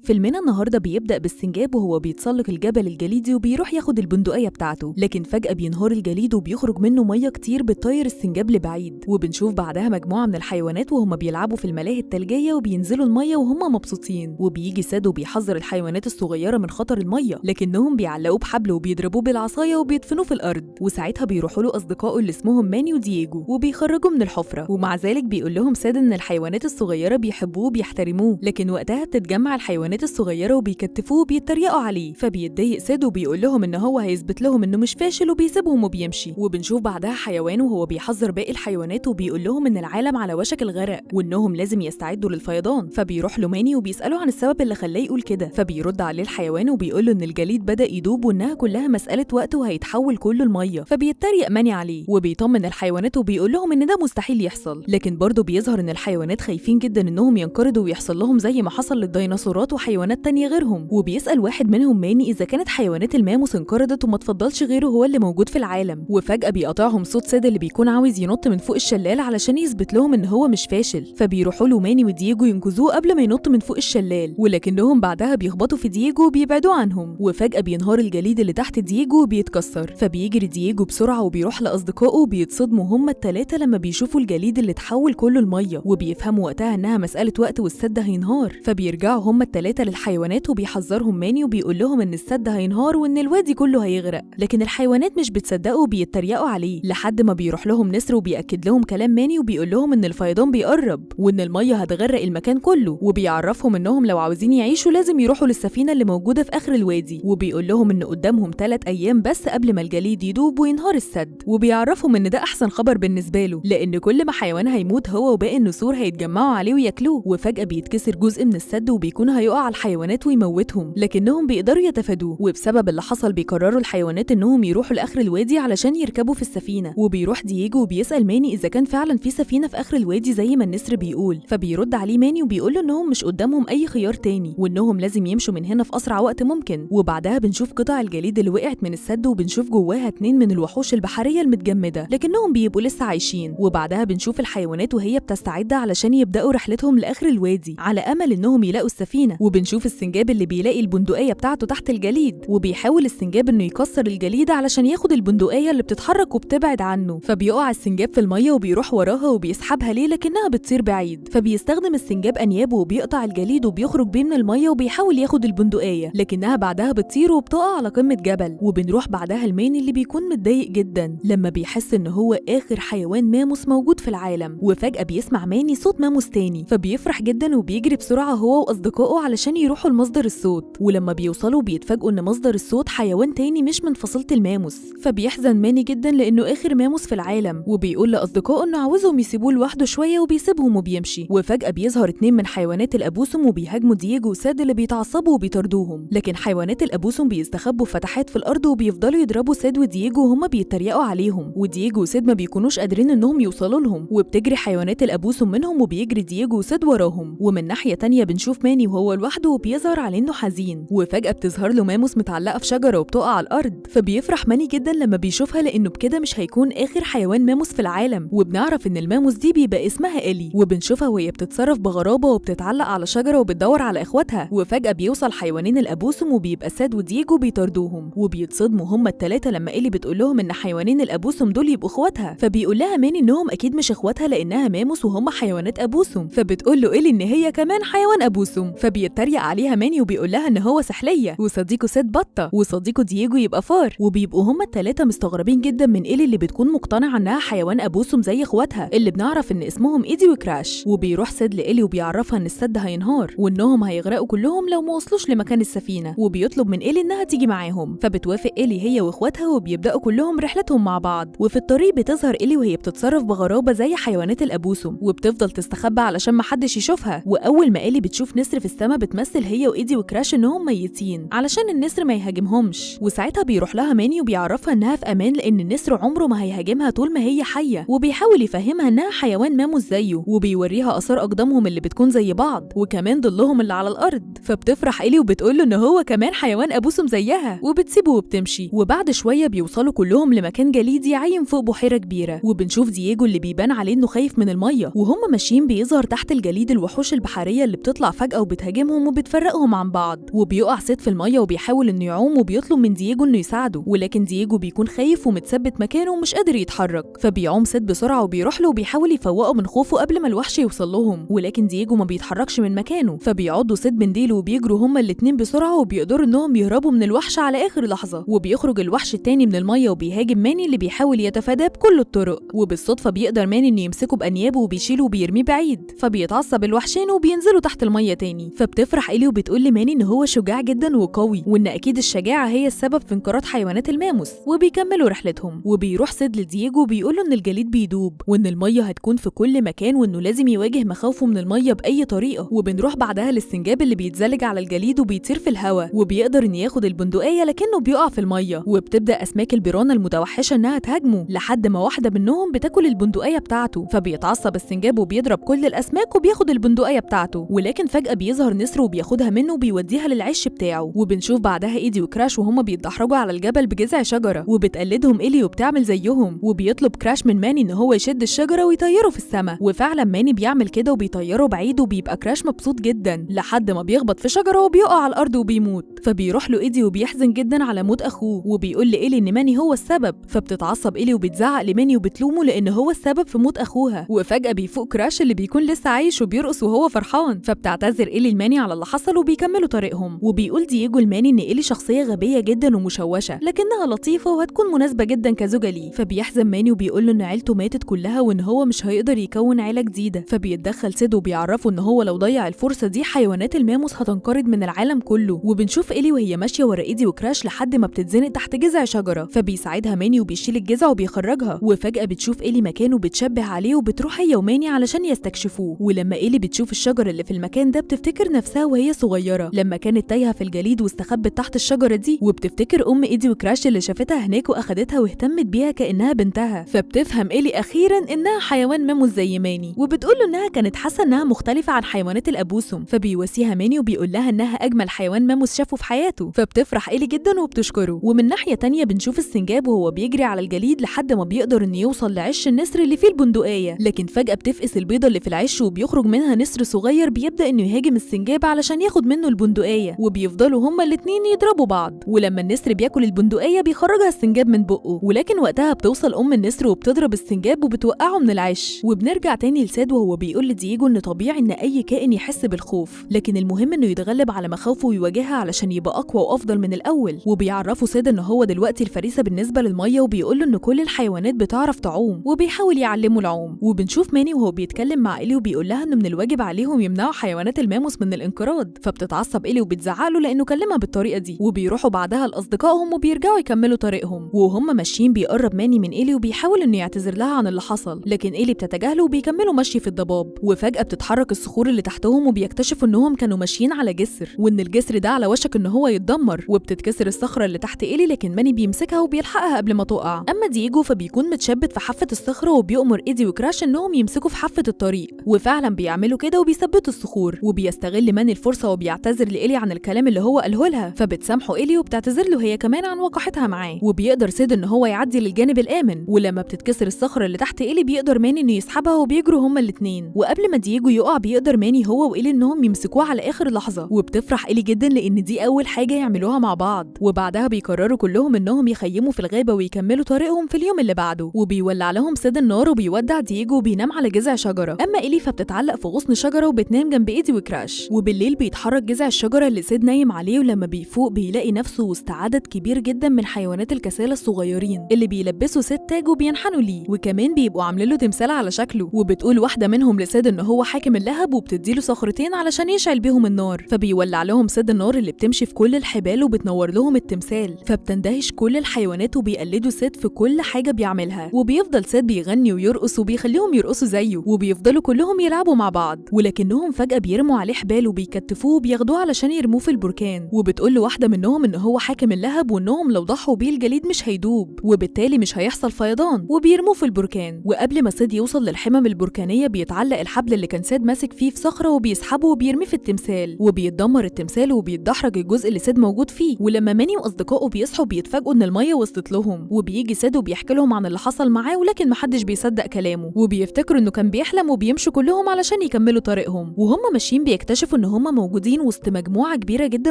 فيلمنا النهارده بيبدأ بالسنجاب وهو بيتسلق الجبل الجليدي وبيروح ياخد البندقية بتاعته، لكن فجأة بينهار الجليد وبيخرج منه مية كتير بتطير السنجاب لبعيد، وبنشوف بعدها مجموعة من الحيوانات وهم بيلعبوا في الملاهي التلجية وبينزلوا المية وهم مبسوطين، وبيجي ساد وبيحذر الحيوانات الصغيرة من خطر المية، لكنهم بيعلقوه بحبل وبيضربوه بالعصاية وبيدفنوه في الأرض، وساعتها بيروحوا له أصدقائه اللي اسمهم ماني ودييجو وبيخرجوا من الحفرة، ومع ذلك بيقول لهم ساد إن الحيوانات الصغيرة بيحبوه وبيحترموه، لكن وقتها بتتجمع الحيوانات الصغيرة وبيكتفوه وبيتريقوا عليه، فبيتضايق ساد وبيقول لهم ان هو هيثبت لهم انه مش فاشل وبيسيبهم وبيمشي. وبنشوف بعدها حيوان وهو بيحذر باقي الحيوانات وبيقول لهم ان العالم على وشك الغرق وانهم لازم يستعدوا للفيضان، فبيروح له ماني وبيسأله عن السبب اللي خلاه يقول كده، فبيرد عليه الحيوان وبيقول له ان الجليد بدأ يدوب وانها كلها مسألة وقت وهيتحول كله لمية، فبيتريق ماني عليه وبيطمن الحيوانات وبيقول لهم ان ده مستحيل يحصل، لكن برضه بيظهر ان الحيوانات خايفين جدا انهم ينقرضوا ويحصل لهم زي ما حصل للديناصورات وحيوانات تانية غيرهم. وبيسأل واحد منهم ماني إذا كانت حيوانات الماموس انقرضت وما تفضلش غيره هو اللي موجود في العالم، وفجأة بيقطعهم صوت ساد اللي بيكون عاوز ينط من فوق الشلال علشان يثبت لهم إن هو مش فاشل، فبيروحوا له ماني ودييجو ينقذوه قبل ما ينط من فوق الشلال، ولكنهم بعدها بيخبطوا في دييجو وبيبعدوا عنهم، وفجأة بينهار الجليد اللي تحت دييجو وبيتكسر، فبيجري دييجو بسرعة وبيروح لأصدقائه وبيتصدموا هما التلاتة لما بيشوفوا الجليد اللي اتحول كله لمية، وبيفهموا وقتها إنها مسألة وقت والسد هينهار، فبيرجعوا هما التلاتة للحيوانات وبيحذرهم ماني وبيقول لهم ان السد هينهار وان الوادي كله هيغرق، لكن الحيوانات مش بتصدقوا وبيتريقوا عليه لحد ما بيروح لهم نسر وبيأكد لهم كلام ماني وبيقول لهم ان الفيضان بيقرب وان المية هتغرق المكان كله، وبيعرفهم انهم لو عاوزين يعيشوا لازم يروحوا للسفينة اللي موجودة في اخر الوادي، وبيقول لهم ان قدامهم 3 ايام بس قبل ما الجليد يدوب وينهار السد، وبيعرفهم ان ده احسن خبر بالنسبة له لان كل ما حيوان هيموت هو وباقي النسور هيتجمعوا عليه وياكلوه، وفجأة بيتكسر جزء من السد وبيكون هيقع على الحيوانات ويموتهم، لكنهم بيقدروا يتفادوه، وبسبب اللي حصل بيقرروا الحيوانات انهم يروحوا لاخر الوادي علشان يركبوا في السفينه، وبيروح دييجو وبيسأل ماني اذا كان فعلا في سفينه في اخر الوادي زي ما النسر بيقول، فبيرد عليه ماني وبيقول له انهم مش قدامهم اي خيار تاني وانهم لازم يمشوا من هنا في اسرع وقت ممكن، وبعدها بنشوف قطع الجليد اللي وقعت من السد وبنشوف جواها 2 من الوحوش البحريه المتجمده لكنهم بيبقوا لسه عايشين، وبعدها بنشوف الحيوانات وهي بتستعد علشان يبداوا رحلتهم لاخر الوادي على امل انهم يلاقوا السفينه، وبنشوف السنجاب اللي بيلاقي البندقية بتاعته تحت الجليد وبيحاول السنجاب انه يكسر الجليد علشان ياخد البندقية اللي بتتحرك وبتبعد عنه، فبيقع السنجاب في المية وبيروح وراها وبيسحبها ليه لكنها بتطير بعيد، فبيستخدم السنجاب انيابه وبيقطع الجليد وبيخرج بيه من المية وبيحاول ياخد البندقية لكنها بعدها بتطير وبتقع على قمة جبل، وبنروح بعدها الماني اللي بيكون متضايق جدا لما بيحس ان هو اخر حيوان ماموس موجود في العالم، وفجأة بيسمع ماني صوت ماموس تاني فبيفرح جدا وبيجري بسرعة هو واصدقائه علشان يروحوا لمصدر الصوت، ولما بيوصلوا بيتفاجئوا ان مصدر الصوت حيوان تاني مش من فصيلة الماموس، فبيحزن ماني جدا لانه اخر ماموس في العالم، وبيقول لاصدقائه انه عاوزهم يسيبوه لوحده شويه وبيسيبهم وبيمشي، وفجأة بيظهر 2 من حيوانات الابوسم وبيهاجموا دييجو وساد اللي بيتعصبوا وبيطردوهم، لكن حيوانات الابوسم بيستخبوا في فتحات في الارض وبيفضلوا يضربوا ساد ودييجو وهما بيتريقوا عليهم، ودييجو وساد ما بيكونوش قادرين انهم يوصلوا لهم، وبتجري حيوانات الابوسم منهم وبيجري دييجو وساد وراهم، ومن ناحيه تانية بنشوف ماني وهو لوحده وبيظهر عليه انه حزين، وفجأة بتظهر له ماموس متعلقة في شجرة وبتقع على الأرض، فبيفرح ماني جدا لما بيشوفها لأنه بكده مش هيكون آخر حيوان ماموس في العالم، وبنعرف إن الماموس دي بيبقى اسمها إلي، وبنشوفها وهي بتتصرف بغرابة وبتتعلق على شجرة وبتدور على إخواتها، وفجأة بيوصل حيوانين الأبوسم وبيبقى ساد ودييجو بيطاردوهم، وبيتصدموا هما التلاتة لما إلي بتقول لهم إن حيوانين الأبوسم دول يبقوا إخواتها، فبيقول لها ماني إنهم أكيد مش إخواتها لأنها ماموس وهما حيوانات أبوسم، فبتقول له إلي إن هي كمان حيوان أبوسم، فبيتريق عليها ماني وبيقول لها إن هو سحلية وصديقه ساد بطة وصديقه دييجو يبقى فار، وبيبقوا هما التلاتة مستغربين جدا من إيلي اللي بتكون مقتنعة إنها حيوان أبوسم زي إخواتها اللي بنعرف إن اسمهم إيدي وكراش، وبيروح ساد لإيلي وبيعرفها إن السد هينهار وإنهم هيغرقوا كلهم لو ما وصلوش لمكان السفينة، وبيطلب من إيلي إنها تيجي معاهم، فبتوافق إيلي هي وإخواتها وبيبدأوا كلهم رحلتهم مع بعض، وفي الطريق بتظهر إيلي وهي بتتصرف بغرابة زي حيوانات الأبوسم وبتفضل تستخبى علشان محدش يشوفها، وأول ما إيلي بتشوف نسر في السما بتمثل هي وإيدي وكراش إنهم ميتين علشان النسر ما يهاجمهمش، وساعتها بيروح لها ماني وبيعرفها انها في امان لان النسر عمره ما هيهاجمها طول ما هي حيه، وبيحاول يفهمها انها حيوان ماموس زيه، وبيوريها اثار اقدامهم اللي بتكون زي بعض وكمان ضلهم اللي على الارض، فبتفرح إلي وبتقول له ان هو كمان حيوان ابوسم زيها وبتسيبه وبتمشي، وبعد شويه بيوصلوا كلهم لمكان جليدي عايم فوق بحيره كبيره، وبنشوف دييجو اللي بيبان عليه انه خايف من الميه، وهم ماشيين بيظهر تحت الجليد الوحوش البحريه اللي بتطلع فجاه بتهاجمهم وبتفرقهم عن بعض، وبيقع سيد في المية وبيحاول انه يعوم وبيطلب من دييجو انه يساعده، ولكن دييجو بيكون خايف ومتثبت مكانه ومش قادر يتحرك. فبيعوم سيد بسرعة وبيروح له وبيحاول يفوقه من خوفه قبل ما الوحش يوصل لهم، ولكن دييجو ما بيتحركش من مكانه. فبيعضوا سيد من ديله وبيجروا هما الاتنين بسرعة وبيقدروا انهم يهربوا من الوحش على اخر لحظة. وبيخرج الوحش التاني من المية وبيهاجم ماني اللي بيحاول يتفاداه بكل الطرق، وبالصدفة بيقدر ماني انه يمسكه بانيابه وبيشيله وبيرميه بعيد. فبيتعصب الوحشين وبينزلوا تحت المية تاني. فبتفرح إلي وبتقول لماني ان هو شجاع جدا وقوي، وان اكيد الشجاعة هي السبب في انقراض حيوانات الماموس. وبيكملوا رحلتهم، وبيروح سيد لدييجو وبيقول له ان الجليد بيدوب وان المية هتكون في كل مكان وانه لازم يواجه مخاوفه من المية بأي طريقة. وبنروح بعدها للسنجاب اللي بيتزلج على الجليد وبيطير في الهواء، وبيقدر ان ياخد البندقية لكنه بيقع في المية. وبتبدأ اسماك البيرانا المتوحشة انها تهاجمه لحد ما واحدة منهم بتاكل البندقية بتاعته. فبيتعصب السنجاب وبيضرب كل الاسماك وبياخد البندقية بتاعته، ولكن فجأة بيظهر نسر وبياخدها منه وبيوديها للعش بتاعه. وبنشوف بعدها ايدي وكراش وهما بيتدحرجوا على الجبل بجذع شجرة، وبتقلدهم إلي وبتعمل زيهم. وبيطلب كراش من ماني ان هو يشد الشجرة ويطيره في السماء، وفعلا ماني بيعمل كده وبيطيره بعيد، وبيبقى كراش مبسوط جدا لحد ما بيخبط في شجرة وبيقع على الارض وبيموت. فبيروح له إيدي وبيحزن جدا على موت اخوه، وبيقول لإلي ان ماني هو السبب. فبتتعصب إلي وبتزعق لماني وبتلومه لان هو السبب في موت اخوها. وفجأة بيفوق كراش اللي بيكون لسه عايش وبيرقص وهو فرحان. فبتعتذر إلي لماني على اللي حصل وبيكملوا طريقهم. وبيقول دييجو لماني ان إلي شخصية غبية جدا ومشوشة لكنها لطيفة وهتكون مناسبة جدا كزوجة ليه. فبيحزن ماني وبيقول له ان عيلته ماتت كلها وان هو مش هيقدر يكون عيلة جديدة. فبيتدخل سيد وبيعرفه ان هو لو ضيع الفرصة دي حيوانات الماموس هتنقرض من العالم كله. وبنشوف إلي وهي ماشية ورا إيدي وكراش لحد ما بتتزنق تحت جذع شجرة. فبيساعدها ماني وبيشيل الجذع وبيخرجها. وفجأة بتشوف إلي مكانه بتشبه عليه وبتروح هي وماني علشان يستكشفوه. ولما إلي بتشوف الشجر اللي في المكان ده بتفتكر نفسها وهي صغيرة لما كانت تايهة في الجليد واستخبت تحت الشجرة دي، وبتفتكر إيدي وكراش اللي شافتها هناك واخدتها واهتمت بيها كأنها بنتها. فبتفهم إلي أخيرا إنها حيوان ماموس زي ماني، وبتقوله إنها كانت حاسة إنها مختلفة عن حيوانات الأبوسم. فبيواسيها ماني وبيقول لها إنها أجمل حيوان ماموس شافه في حياته. فبتفرح إلي جدا وبتشكره. ومن ناحية تانية بنشوف السنجاب وهو بيجري على الجليد لحد ما بيقدر إنه يوصل لعش النسر اللي فيه البندقية، لكن فجأة بتفقس البيضة اللي في العش وبيخرج منها نسر صغير بيبدأ إنه يهاجم السنجاب علشان ياخد منه البندقية. وبيفضلوا هما الاتنين يضربوا بعض، ولما النسر بياكل البندقية بيخرجها السنجاب من بقه. ولكن وقتها بتوصل النسر وبتضرب السنجاب وبتوقعه من العش. وبنرجع تاني لساد وهو بيقول لدييجو ان طبيعي ان اي كائن يحس بالخوف، لكن المهم انه يتغلب على مخاوفه ويواجهها علشان يبقى اقوى وافضل من الاول. وبيعرفوا ساد ان هو دلوقتي الفريسة بالنسبة للمية، وبيقول له ان كل الحيوانات بتعرف تعوم وبيحاول يعلمه العوم. وبنشوف ماني وهو بيتكلم مع إلي وبيقول لها ان من الواجب عليهم يمنعوا حيوانات الماموس من الانقراض. فبتتعصب إلي وبتزعله لانه كلمها بالطريقة دي. وبيروحوا بعدها لاصدقائهم وبيرجعوا يكملوا طريقهم. وهم ماشيين بيقرب ماني من إلي وبيحاول انه يعتذر لها عن اللي حصل، لكن إلي بتتجاهله وبيكملوا مشي في الضباب. وفجأة بتتحرك الصخور اللي تحتهم وبيكتشفوا انهم كانوا ماشيين على جسر، وان الجسر ده على وشك ان هو يتدمر. وبتتكسر الصخرة اللي تحت إلي، لكن ماني بيمسكها وبيلحقها قبل ما تقع. اما دييجو فبيكون متشبت في حافة الصخرة وبيأمر إيدي وكراش انهم يمسكوا في حافة الطريق، وفعلا بيعملوا كده وبيثبتوا الصخور. وبيستغل ماني الفرصة وبيعتذر لإلي عن الكلام اللي هو قاله لها، فبتسامحه إلي وبتعتذر له هي كمان عن وقاحتها معاه. وبيقدر سيد ان هو يعدي للجانب الآمن. ولما بتتكسر الصخرة اللي تحت إلي بيقدر ماني انه يسحبها وبيجروا هما الاتنين. وقبل ما دييجو يقع بيقدر ماني هو وإلي انهم يمسكوه على آخر لحظة. وبتفرح إلي جدا لان دي اول حاجة يعملوها مع بعض. وبعدها بيقرروا كلهم انهم يخيموا في الغابة ويكملوا طريقهم في اليوم اللي بعده. وبيولع لهم سيد النار وبيودع دييجو وبينام على جذع شجرة. اما إلي فبتتعلق في غصن شجرة وبتنام جنب إيدي وكراش. وبالليل بيتحرك جذع الشجرة اللي سيد نايم عليه، ولما بيفوق بيلاقي نفسه وسط عدد كبير جدا من حيوانات الكسالى الصغيرين اللي بيلبسوا سيد تاج وبينحنوا ليه، وكمان بيبقوا عاملين له تمثال على شكله. وبتقول واحدة منهم لسيد ان هو حاكم اللهب وبتديله صخرتين علشان يشعل بيهم النار. فبيولع لهم سيد النار اللي بتمشي في كل الحبال وبتنور لهم التمثال. فبتندهش كل الحيوانات وبيقلدوا سيد في كل حاجة بيعملها. وبيفضل سيد بيغني ويرقص وبيخليهم يرقصوا زيه، وبيفضلوا كلهم يلعبوا مع بعض. ولكنهم فجأة بيرموا عليه حبال وبيكتفوه وبياخدوه علشان يرموه في البركان. وبتقول له واحدة منهم ان هو حاكم اللهب وانهم لو ضحوا بيه الجليد مش هيدوب وبالتالي مش هيحصل فيضان، وبيرموه في البركان. وقبل ما سيد يوصل للحمم البركانية بيتعلق الحبل اللي كان سيد ماسك فيه في صخرة وبيسحبه وبيرميه في التمثال، وبيتدمر التمثال وبيتدحرج الجزء اللي سيد موجود فيه. ولما ماني واصدقائه بيصحوا بيتفاجئوا ان المية وصلت لهم، وبيجي سيد وبيحكي لهم عن اللي حصل معاه، ولكن محدش بيصدق كلامه وبيفتكروا انه كان بيحلم. وبيمشوا كلهم علشان يكملوا طريقهم. وهم ماشيين بيكتشفوا بيكتشفوا إن هما موجودين وسط مجموعة كبيرة جدا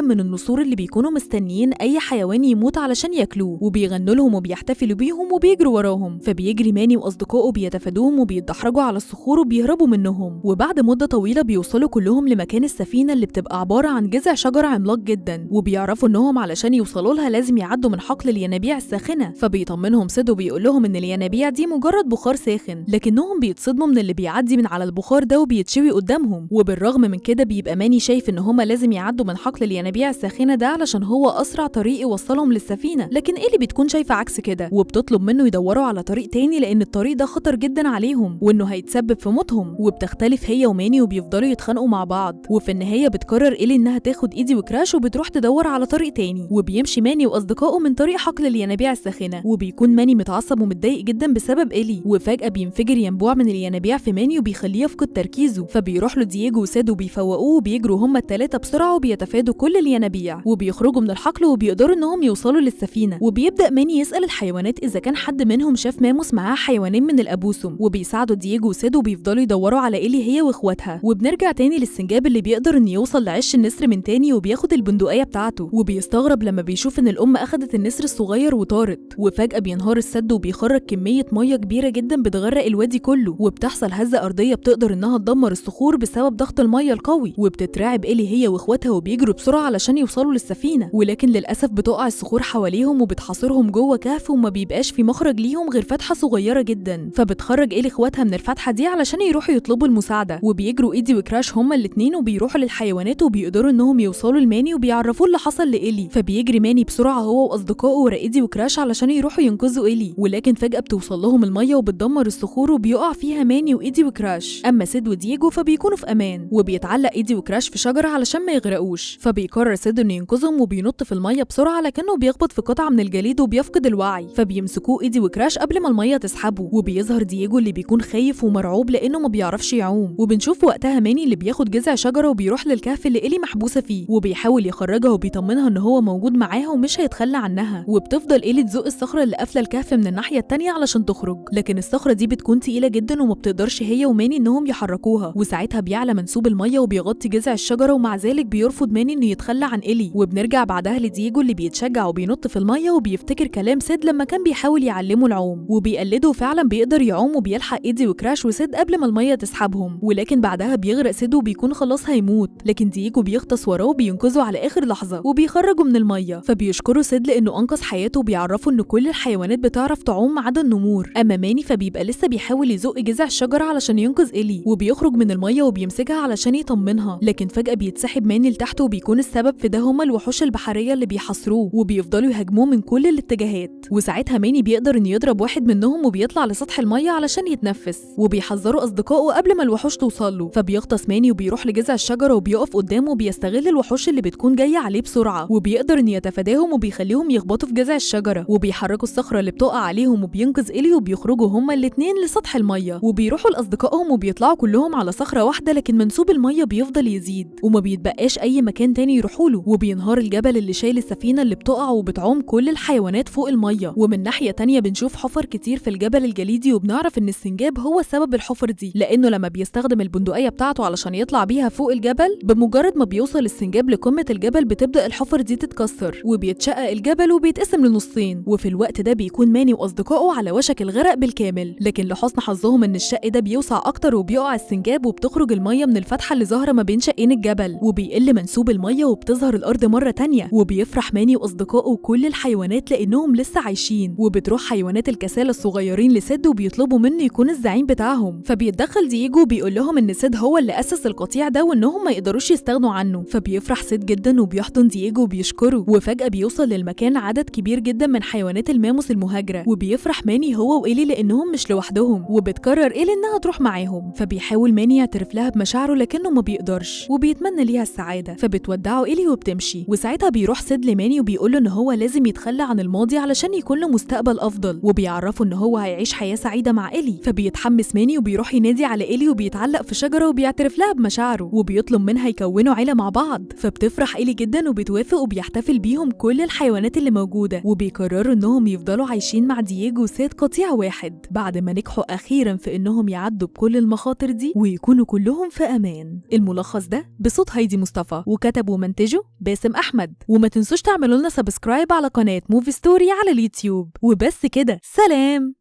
من النسور اللي بيكونوا مستنيين أي حيوان يموت علشان ياكلوه، وبيغنوا لهم وبيحتفلوا بيهم وبيجروا وراهم. فبيجري ماني وأصدقائه بيتفادوهم وبيتدحرجوا على الصخور وبيهربوا منهم. وبعد مدة طويلة بيوصلوا كلهم لمكان السفينة اللي بتبقى عبارة عن جذع شجر عملاق جدا، وبيعرفوا إنهم علشان يوصلوا لها لازم يعدوا من حقل الينابيع الساخنة. فبيطمنهم سيد وبيقول لهم إن الينابيع دي مجرد بخار ساخن، لكنهم بيتصدموا من اللي بيعدي من على البخار ده وبيتشوي قدامهم. وبالرغم من كده بيبقى ماني شايف إن هما لازم يعدوا من حقل الينابيع الساخنة ده علشان هو أسرع طريق يوصلهم للسفينة، لكن إيلي بتكون شايفة عكس كده وبتطلب منه يدوروا على طريق تاني لأن الطريق ده خطر جدا عليهم وإنه هيتسبب في موتهم. وبتختلف هي وماني وبيفضلوا يتخانقوا مع بعض، وفي النهاية بتقرر إيلي إنها تاخد إيدي وكراش وبتروح تدور على طريق تاني. وبيمشي ماني وأصدقائه من طريق حقل الينابيع الساخنة، وبيكون ماني متعصب ومتضايق جدا بسبب إيلي. وفجأة بينفجر ينبوع من الينابيع في ماني وبيخليه يفقد تركيزه. فبيروح له دييجو وسيد وبيفوقوه وبيجروا هما التلاتة بسرعة وبيتفادوا كل الينابيع وبيخرجوا من الحقل وبيقدروا إنهم يوصلوا للسفينة. وبيبدأ ماني يسأل الحيوانات إذا كان حد منهم شاف ماموس معاه حيوانين من الأبوسم، وبيساعدوا دييجو وسيد وبيفضلوا يدوروا على إيلي هي واخواتها. وبنرجع تاني للسنجاب اللي بيقدر إنه يوصل لعش النسر من تاني وبياخد البندقية بتاعته، وبيستغرب لما بيشوف إن الأم أخدت النسر الصغير وطارت. وفجأة بينهار السد وبيخرج كمية مية كبيرة جدا بتغرق الوادي كله، وبتحصل هزة أرضية بتقدر إنها تدمر الصخور بسبب ضغط المية القوي. وبتترعب إيلي هي واخواتها وبيجروا بسرعة علشان يوصلوا للسفينة، ولكن للأسف بتقع الصخور حواليهم وبتحاصرهم جوه كهف وما بيبقاش في مخرج ليهم غير فتحة صغيرة جدا. فبتخرج إيلي اخواتها من الفتحة دي علشان يروحوا يطلبوا المساعدة، وبيجروا إيدي وكراش هما الاتنين وبيروحوا للحيوانات وبيقدروا إنهم يوصلوا لماني وبيعرفوه اللي حصل لإيلي. فبيجري ماني بسرعة هو وأصدقائه ورا إيدي وكراش علشان يروحوا ينقذوا إيلي، ولكن فجأة بتوصل لهم المية وبتدمر الصخور وبيقع فيها ماني وإيدي وكراش. أما سيد ودييجو فبيكونوا في أمان، وبيتعلق إيدي وكراش في شجرة علشان ما يغرقوش. فبيقرر سيد إنه ينقذهم وبينط في المية بسرعة لكنه بيخبط في قطعة من الجليد وبيفقد الوعي. فبيمسكوه إيدي وكراش قبل ما المية تسحبه، وبيظهر دييجو اللي بيكون خايف ومرعوب لأنه ما بيعرفش يعوم. وبنشوف وقتها ماني اللي بياخد جذع شجرة وبيروح للكهف اللي إيلي محبوسة فيه وبيحاول يخرجها وبيطمنها إن هو موجود معاها ومش هيتخلى عنها. وبتفضل إيلي تزق الصخرة اللي قافلة الكهف من الناحية التانية علشان تخرج، لكن الصخرة دي بتكون تقيلة جدا وما بتقدرش هي وماني إنهم يحركوها. وساعتها بيعلى منسوب المية وبيغطي جذع الشجرة، ومع ذلك بيرفض ماني إنه يتخلى عن إيلي. وبنرجع بعدها لدييجو اللي بيتشجع وبينط في المية وبيفتكر كلام سيد لما كان بيحاول يعلمه العوم وبيقلده، وفعلا بيقدر يعوم وبيلحق إيدي وكراش وسيد قبل ما المية تسحبهم. ولكن بعدها بيغرق سيد وبيكون خلاص هيموت، لكن دييجو بيغطس وراه وبينقذه على آخر لحظة وبيخرجه من المية. فبيشكروا سيد لأنه أنقذ حياته وبيعرفوا إن كل الحيوانات بتعرف تعوم ما عدا النمور. أما ماني فبيبقى لسه بيحاول يزق جذع الشجرة علشان ينقذ إيلي وبيخرج من المية وبيمسكها علشان يطمنها، لكن فجأة بيتسحب ماني لتحت وبيكون السبب في ده هما الوحوش البحرية اللي بيحاصروه وبيفضلوا يهاجموه من كل الاتجاهات. وساعتها ماني بيقدر إنه يضرب واحد منهم وبيطلع لسطح المية علشان يتنفس، وبيحذروا أصدقائه قبل ما الوحوش توصله. فبيغطس ماني وبيروح لجذع الشجرة وبيقف قدامه وبيستغل الوحوش اللي بتكون جاية عليه بسرعة، وبيقدر إنه يتفاداهم وبيخليهم يخبطوا في جذع الشجرة وبيحركوا الصخرة اللي بتقع عليهم وبينقذ إيلي وبيخرجوا هما الاتنين لسطح المية وبيروحوا لأصدقائهم وبيطلعوا كلهم على صخرة واحدة، لكن منسوب المية بيفضل يزيد وما بيتبقاش أي مكان تاني يروحوا له. وبينهار الجبل اللي شايل السفينة اللي بتقع وبتعوم كل الحيوانات فوق المية. ومن ناحية تانية بنشوف حفر كتير في الجبل الجليدي، وبنعرف إن السنجاب هو سبب الحفر دي لأنه لما بيستخدم البندقية بتاعته علشان يطلع بيها فوق الجبل، بمجرد ما بيوصل السنجاب لقمة الجبل بتبدأ الحفر دي تتكسر وبيتشقق الجبل وبيتقسم لنصين. وفي الوقت ده بيكون ماني وأصدقائه على وشك الغرق بالكامل، لكن لحسن حظهم إن الشق ده بيوسع أكتر وبيقع السنجاب وبتخرج المية من الفتحة اللي ظاهرة ما بين شقين الجبل وبيقل منسوب المية وبتظهر الأرض مرة تانية. وبيفرح ماني وأصدقائه وكل الحيوانات لأنهم لسه عايشين، وبتروح حيوانات الكسالى الصغيرين لسيد وبيطلبوا منه يكون الزعيم بتاعهم. فبيتدخل دييجو وبيقول لهم إن سيد هو اللي أسس القطيع ده وإنهم ما يقدروش يستغنوا عنه. فبيفرح سيد جدا وبيحضن دييجو وبيشكره، وفجأة بيوصل للمكان عدد كبير جدا من حيوانات الماموس المهاجرة، وبيفرح ماني هو وإيلي لأنهم مش لوحدهم، وبتقرر إيلي إنها تروح معاهم. فبيحاول ماني يعترف لها بمشاعره لكنه ما بيقدرش وبيتمنى ليها السعادة. فبتودعه إيلي وبتمشي، وساعتها بيروح سيد لماني وبيقول له إن هو لازم يتخلى عن الماضي علشان يكون له مستقبل أفضل، وبيعرفه إن هو هيعيش حياة سعيدة مع إيلي. فبيتحمس ماني وبيروح ينادي على إيلي وبيتعلق في شجرة وبيعترف لها بمشاعره وبيطلب منها يكونوا عيلة مع بعض. فبتفرح إيلي جدا وبتوافق وبيحتفل بيهم كل الحيوانات اللي موجودة، وبيقرروا إنهم يفضلوا عايشين مع دييجو وسيد قطيع واحد بعد ما نجحوا أخيرا في إنهم يعدوا بكل المخاطر دي ويكونوا كلهم في أمان. الملخص ده بصوت هايدي مصطفى، وكتب ومنتجه باسم أحمد. وما تنسوش تعملوا لنا سبسكرايب على قناة موفي ستوري على اليوتيوب. وبس كده، سلام.